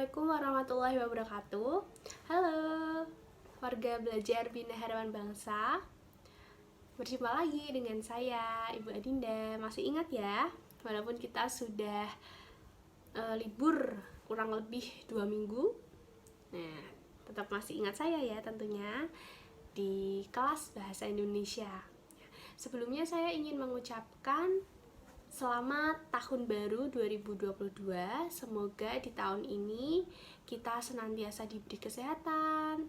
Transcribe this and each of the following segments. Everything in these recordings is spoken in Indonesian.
Assalamualaikum warahmatullahi wabarakatuh. Halo, warga belajar Bina Harapan Bangsa. Berjumpa lagi dengan saya, Ibu Adinda. Masih ingat ya, walaupun kita sudah libur kurang lebih 2 minggu. Nah, tetap masih ingat saya ya tentunya di kelas Bahasa Indonesia. Sebelumnya saya ingin mengucapkan selamat tahun baru 2022. Semoga di tahun ini kita senantiasa diberi kesehatan,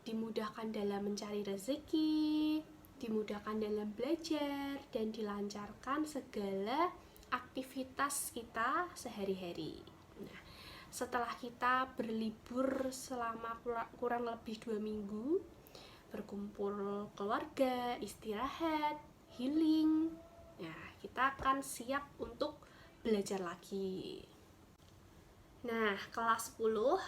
dimudahkan dalam mencari rezeki, dimudahkan dalam belajar, dan dilancarkan segala aktivitas kita sehari-hari. Nah, setelah kita berlibur selama kurang lebih 2 minggu, berkumpul keluarga, istirahat, healing, ya, kita akan siap untuk belajar lagi. Nah, kelas 10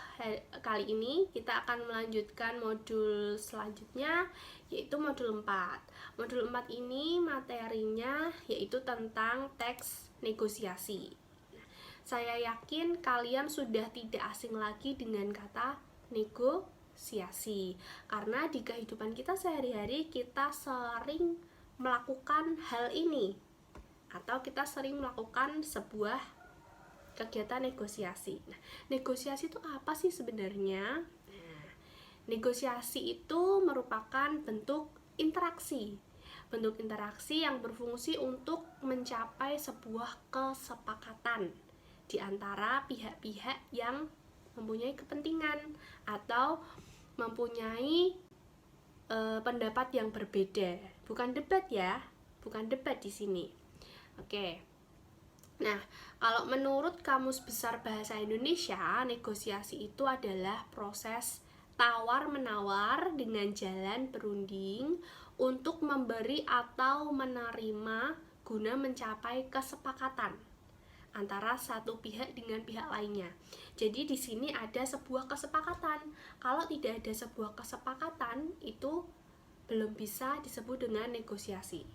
kali ini kita akan melanjutkan modul selanjutnya, yaitu modul 4. Modul 4 ini materinya yaitu tentang teks negosiasi. Nah, saya yakin kalian sudah tidak asing lagi dengan kata negosiasi, karena di kehidupan kita sehari-hari kita sering melakukan hal ini, atau kita sering melakukan sebuah kegiatan negosiasi. Nah, negosiasi itu apa sih sebenarnya? Nah, negosiasi itu merupakan bentuk interaksi yang berfungsi untuk mencapai sebuah kesepakatan di antara pihak-pihak yang mempunyai kepentingan atau mempunyai pendapat yang berbeda. Bukan debat ya, bukan debat di sini. Oke. Nah, kalau menurut Kamus Besar Bahasa Indonesia, negosiasi itu adalah proses tawar-menawar dengan jalan berunding untuk memberi atau menerima guna mencapai kesepakatan antara satu pihak dengan pihak lainnya. Jadi di sini ada sebuah kesepakatan. Kalau tidak ada sebuah kesepakatan, itu belum bisa disebut dengan negosiasi.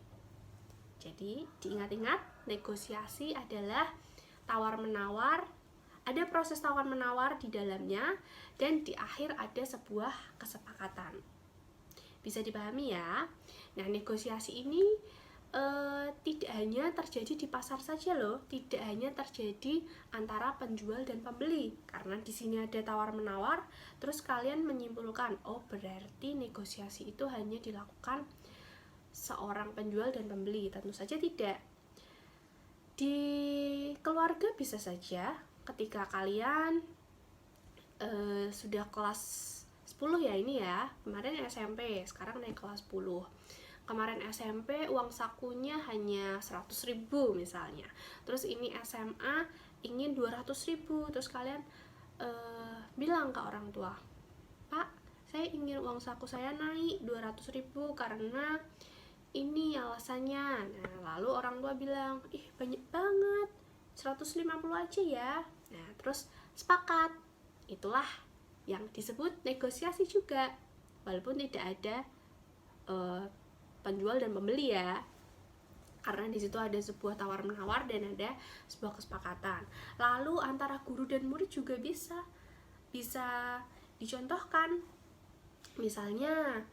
Jadi diingat-ingat, negosiasi adalah tawar-menawar, ada proses tawar-menawar di dalamnya, dan di akhir ada sebuah kesepakatan. Bisa dipahami ya? Nah, negosiasi ini tidak hanya terjadi di pasar saja loh, tidak hanya terjadi antara penjual dan pembeli, karena di sini ada tawar-menawar, terus kalian menyimpulkan, oh berarti negosiasi itu hanya dilakukan seorang penjual dan pembeli. Tentu saja tidak. Di keluarga bisa saja ketika kalian sudah kelas 10 ya, ini ya, kemarin SMP, sekarang naik kelas 10. Kemarin SMP uang sakunya hanya 100.000 misalnya, terus ini SMA ingin 200.000, terus kalian bilang ke orang tua, Pak, saya ingin uang saku saya naik 200.000 karena ini alasannya. Nah, lalu orang tua bilang, ih banyak banget, 150 aja ya. Nah, terus sepakat. Itulah yang disebut negosiasi juga, walaupun tidak ada penjual dan pembeli ya, karena di situ ada sebuah tawar-menawar dan ada sebuah kesepakatan. Lalu antara guru dan murid juga bisa dicontohkan. Misalnya,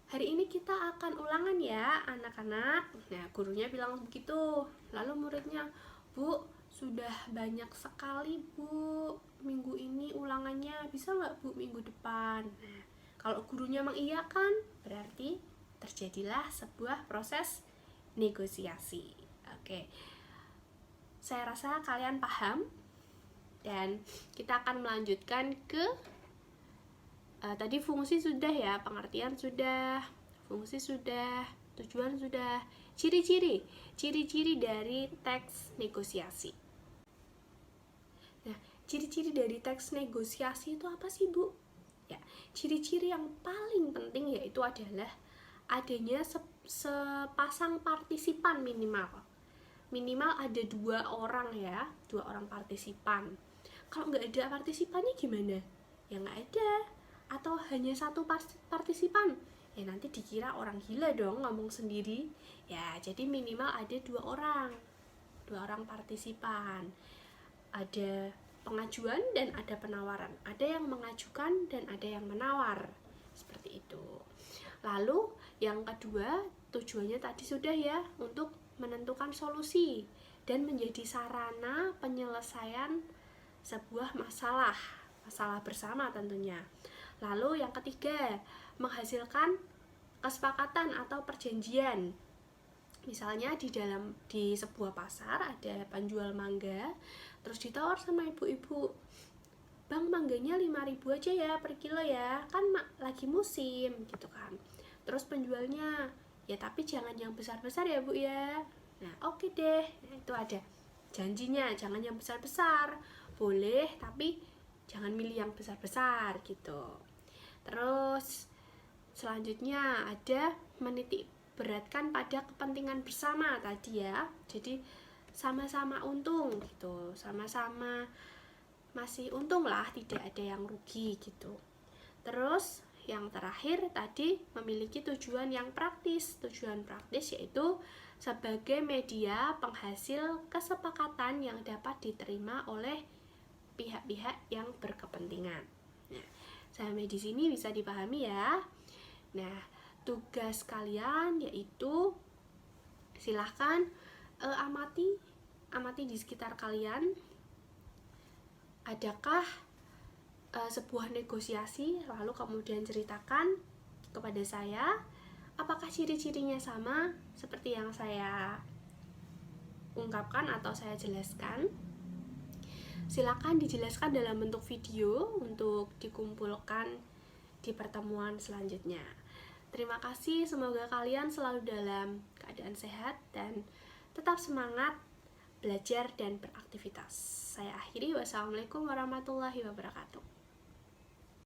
hari ini kita akan ulangan ya anak-anak. Nah, gurunya bilang begitu. Lalu muridnya, Bu, sudah banyak sekali Bu, minggu ini ulangannya, bisa nggak Bu minggu depan? Nah, kalau gurunya mengiyakan, berarti terjadilah sebuah proses negosiasi. Oke, saya rasa kalian paham, dan kita akan melanjutkan ke tadi fungsi sudah ya, pengertian sudah, fungsi sudah, tujuan sudah, ciri-ciri dari teks negosiasi. Nah, ciri-ciri dari teks negosiasi itu apa sih Bu? Ya, ciri-ciri yang paling penting yaitu adalah adanya sepasang partisipan minimal ada 2 orang ya, 2 orang partisipan. Kalau nggak ada partisipannya gimana? Ya nggak ada. Atau hanya 1 partisipan, ya nanti dikira orang gila dong ngomong sendiri ya. Jadi minimal ada 2 orang partisipan, ada pengajuan dan ada penawaran. Ada yang mengajukan dan ada yang menawar. Seperti itu. Lalu yang kedua, tujuannya tadi sudah ya, untuk menentukan solusi dan menjadi sarana penyelesaian sebuah masalah bersama tentunya. Lalu yang ketiga, menghasilkan kesepakatan atau perjanjian. Misalnya di sebuah pasar ada penjual mangga, terus ditawar sama ibu-ibu, "Bang, mangganya 5.000 aja ya per kilo ya, kan lagi musim," gitu kan. Terus penjualnya, "Ya tapi jangan yang besar-besar ya Bu ya." Nah, oke deh. Nah, itu ada janjinya, jangan yang besar-besar. Boleh, tapi jangan milih yang besar-besar gitu. Terus selanjutnya ada menitik beratkan pada kepentingan bersama tadi ya. Jadi sama-sama untung gitu, sama-sama masih untung lah, tidak ada yang rugi gitu. Terus yang terakhir tadi memiliki tujuan yang praktis. Tujuan praktis yaitu sebagai media penghasil kesepakatan yang dapat diterima oleh pihak-pihak yang berkepentingan. Nah, sampai di sini bisa dipahami ya. Nah, tugas kalian yaitu silahkan amati di sekitar kalian, adakah sebuah negosiasi, lalu kemudian ceritakan kepada saya apakah ciri-cirinya sama seperti yang saya ungkapkan atau saya jelaskan. Silakan dijelaskan dalam bentuk video untuk dikumpulkan di pertemuan selanjutnya. Terima kasih, semoga kalian selalu dalam keadaan sehat dan tetap semangat belajar dan beraktivitas. Saya akhiri, wassalamualaikum warahmatullahi wabarakatuh.